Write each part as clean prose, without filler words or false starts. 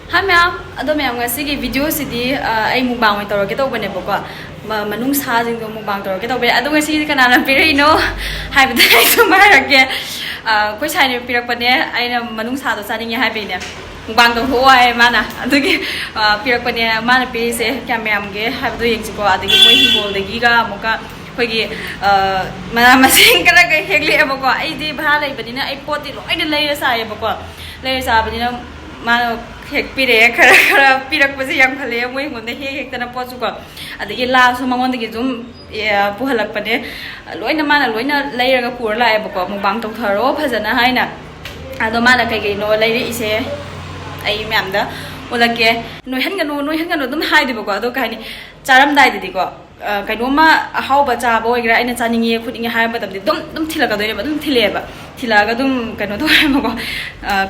Hi ma'am, ado ma'am ngasi ki video sidi ay mukbang ito ro kita ubane boko manung sa jing do mukbang to kita ubane ado ngasi kana na pire ino hai bada ai sumara ke koi sai ne pirak pane ai na manung sa do sa ding hai be ne mukbang to ho ai mana ado ki pirak pane mana pire se kya ma'am ge hai bada yeng ko ado ki moi hibol de gi ga muka koi gi mana masing kara ga hegli boko ai di bha lai bani na ai poti loi de lai sa ai boko lai sa bani na mana hek pire khara pirak pasi yam khale moi ngonde hek tana pochu ko adagi la su mangon dagi zum puhalak pane loina mana loina lairaga pur la e bako mu bang tok tharo phajana haina ado mana kai kai no lairi ise ai myam da ulake noi han ganu dum hai di bako ado kai ni charam dai di ko kai no ma hau ba cha bo igra ina chaningi khudingi hai ba tamdi dum thilaga doi ba dum thileba thilaga dum kai no do bako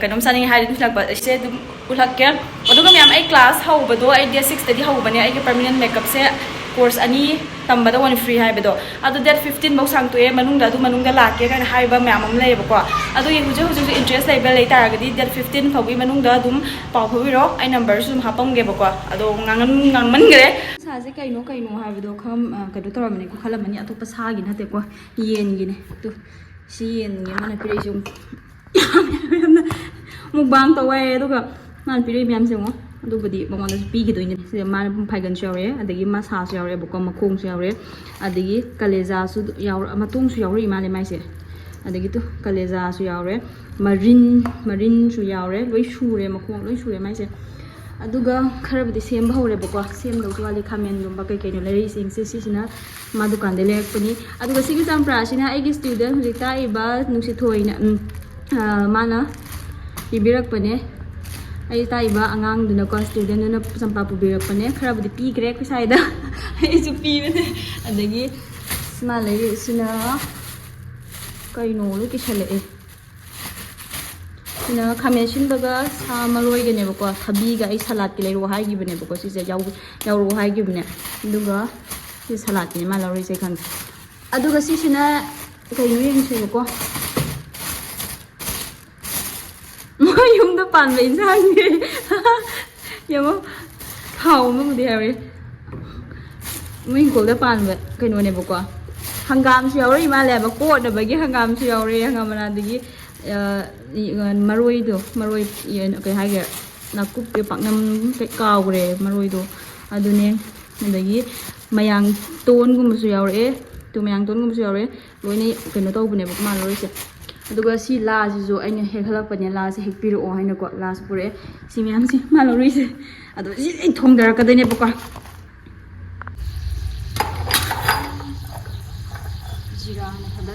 kai nom chaningi hai dum thilak ba ise dum ulak ke oduga myam ai class hau ba do ai dia 6 study hau ba ne ai ke permanent makeup se course ani tamba da one free hai ba do adu that 15 bau sang to e manungda du manungda la ke kan hai ba myam am lei ba ko adu ye huje huje interest lai ba lai tar ga di that 15 phawi manungda dum pau phawi ro ai number sum hapam ge ba ko adu ngang man gre sa je kai no hai ba do kham ka do tor mani ko khala mani atopa sa gi na te ko yen gi ne tu si yen gi mana pire jung mukbang to wai aduga man pire myam se mo adubadi bamon da pi gi doine se man phaigan chaure adagi masa chaure boko makong chaure adagi kaleja su yaur matung su yaure imale mai se adagi tu kaleja su yaure marin su yaure loi shure makong loi shure mai se aduga kharabdi sem bhaure boko sem do wali khamen lum ba kai kai no lari sing se sina ma dukan de lek pani aduga sigi sampra sina ai gi student rita iba nusi thoina mana ibirak pane ai ta iba angang duna ko student duna sampa pubirak pane kharabdi pi grek saida ai su pi bane adagi sma lari sina kai no lu ki chale e sina khamen shin baga sa maroi ge ne bako thabi ga ai salad ki leiro hai gi bane bako si se yaw ro hai gi bane duga si salad ni ma lori se khang aduga si sina kai no yeng se bako yung da pan ba insang ni yamo khau ma mu de hari mai ko da pan ba kai no ne bako hangam si yauri ma le ba ko da ba gi hangam si yauri hangam na digi maroi do maroi yen kai ha ge na kup ke paknam kai kaw gre maroi do adune ndagi mayang ton gum su yaure tu mayang ton gum su yaure loine keno taw bune bak ma lori se aduga si la ji jo aina he khalak pane la se hek piro o haina ko la se pure si myam si ma lori se adu si thong dar ka dene bak jira na hada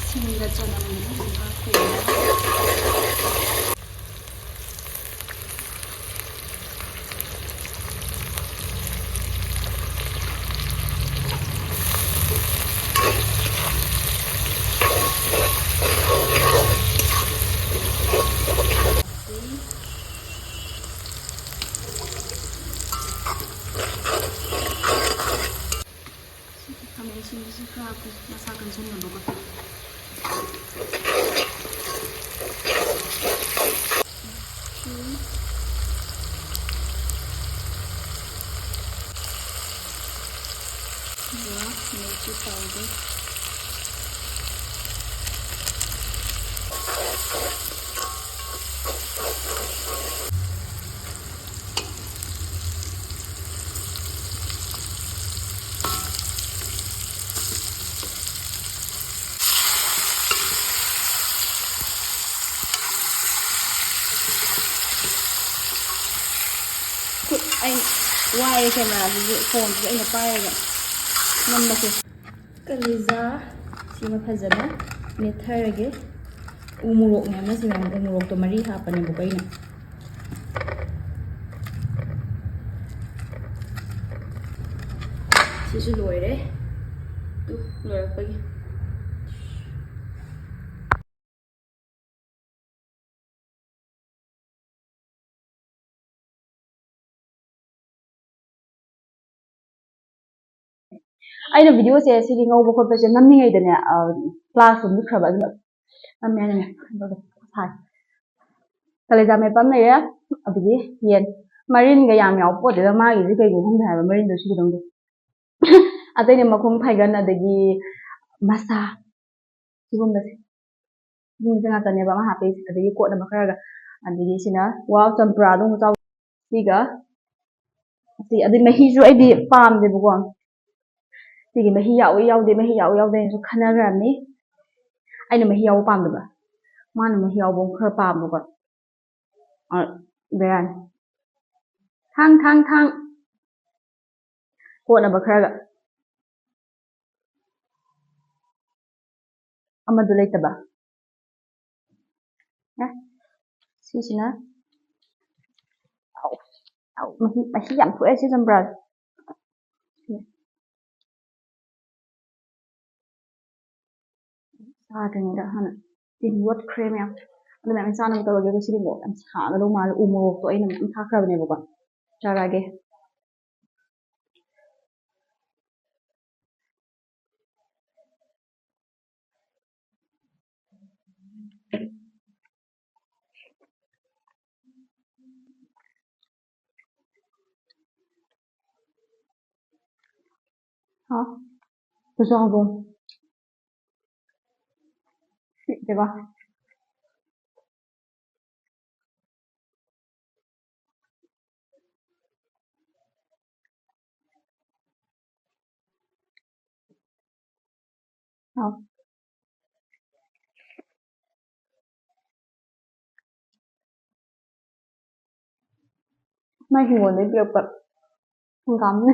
singa chana mani ha pe kami sini sih aku masakan sini bagus ya mincit powder anh quay camera phone thì anh phải rồi nằm mà kì kaliza si ma phajana methai rage umurok na si ma umurok to mari ha pane bukai na Sisi loire. Tuh, loire pagi. Aina video se sidi ngau ko pa je namni ngai dane class mu khaba na namni ne hai kale ja me pam ne ya abigi yen marin ga yam yaw po de ma gi kai gu hum ha marin do shi dong de atai ne makhum phai gan adagi masa sigum da sigum janga tane ba ma ha pe adagi ko na makara ga adagi sina wow champra dong chaw siga si adagi mahi ju ai di pam de bu ko sigi mahi yaw de su khana ga ni ai na mahi yaw pam da ba ma na mahi yaw bong khar pam bu ko beran thang ko na ba khara ga amadu leitaba sisina mahi yam thu si jambra sa ding da hana tin what cream ya ada memang sana betul lagi sini bo am sa ga lo mal umo to ai nam tha khra ne bo ba chara ge ha to so bo de ba ha mai hi won de bi ba gam ne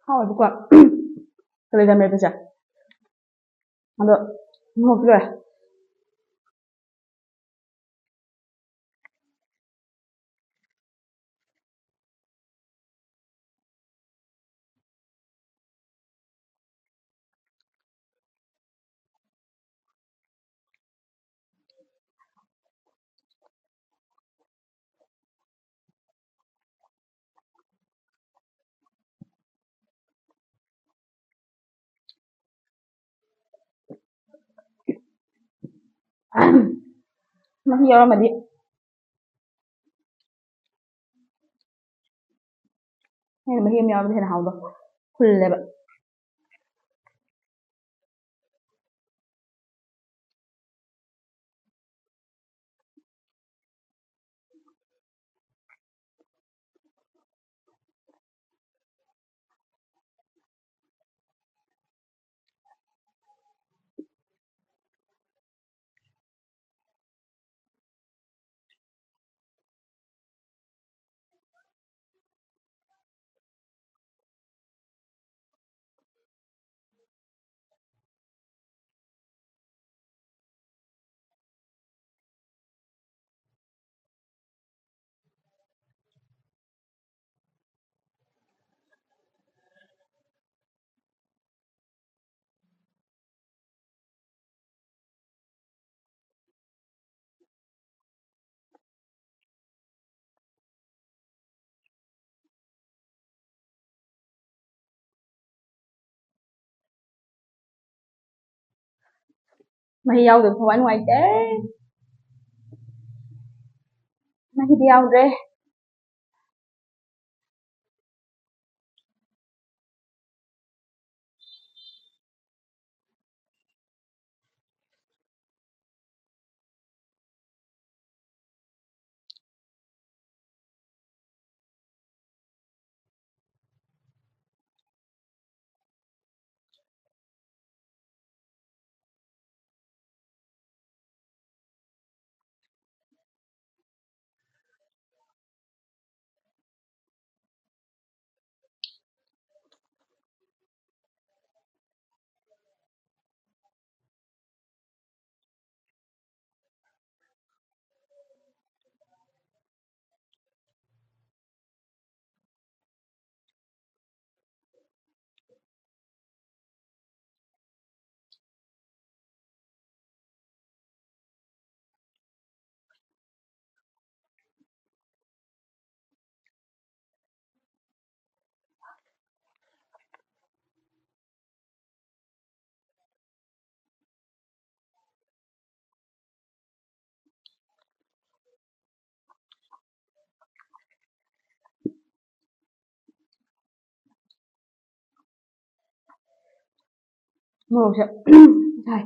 ha bu ko kale ja me pe cha ado mo pre mahi yaw ma di Nên mà hiêm nhau thế nào đâu. Full Mày dâu được không anh ngoài chế. Mày dâu re. Ngồi sợ. Trời.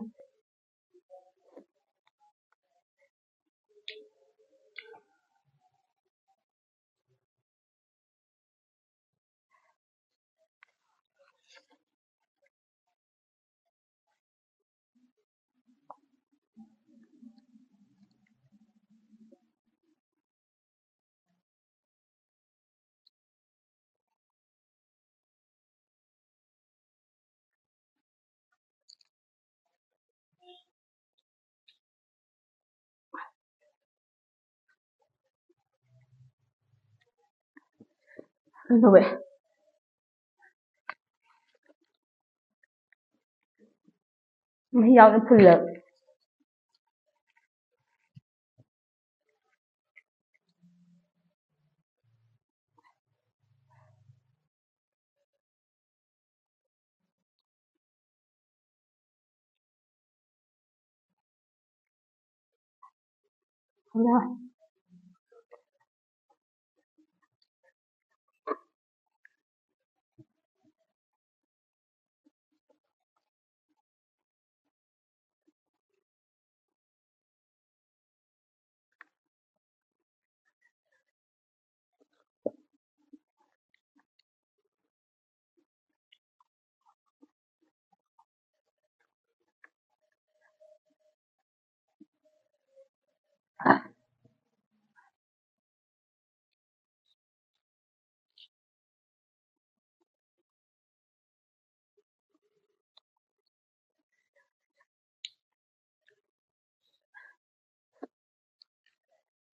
Rồi vậy. Mày dâu nó full. Không ra.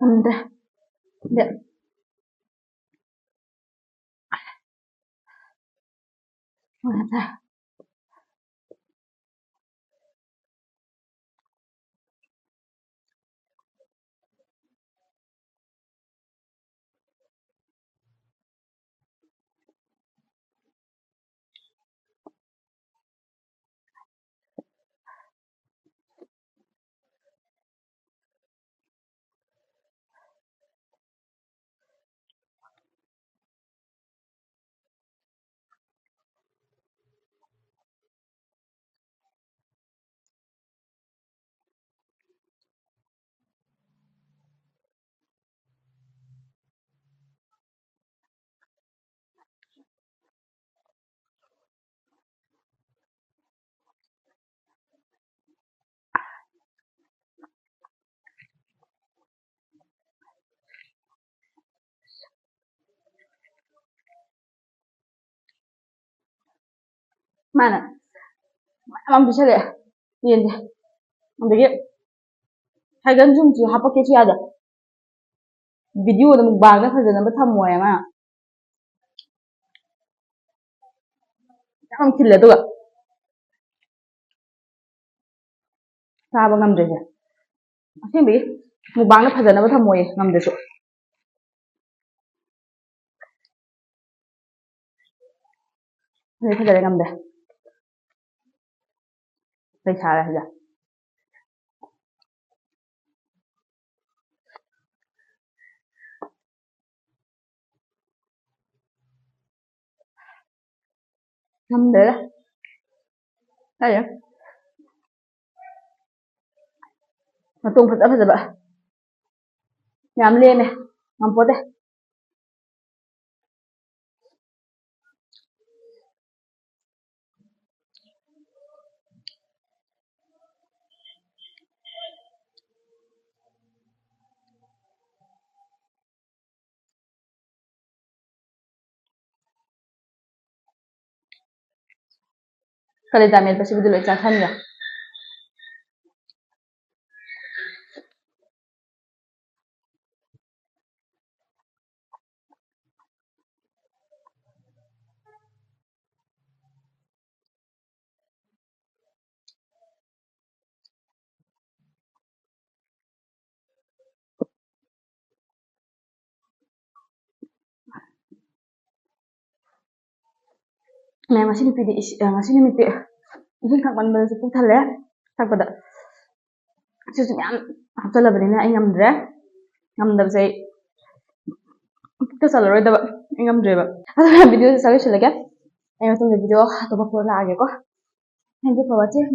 Anda. Dạ. Mata. Mana mama bisa deh ini jadi hagan zoom sih apa kecil ada video udah mukbangnya saja nambah tamu ya mana jangan kira tuh gak sabar ngam deh masih bi mukbangnya saja nambah tamu ya ngam deh tuh ini saja ngam deh đây xài là ngâm để đây vậy mà tung phải vậy nhắm lên này ngâm bớt đây kali tamil pasti betul itu kan ya nah masih dipilih masih dipilih ini kan man bener sepuluh thal ya tak pada susunya hafta lah bener ini ngam deh saya kesal rồi đó ngam deh ada video saya sudah lagi ayo tunggu video atau apa lagi kok thank you for watching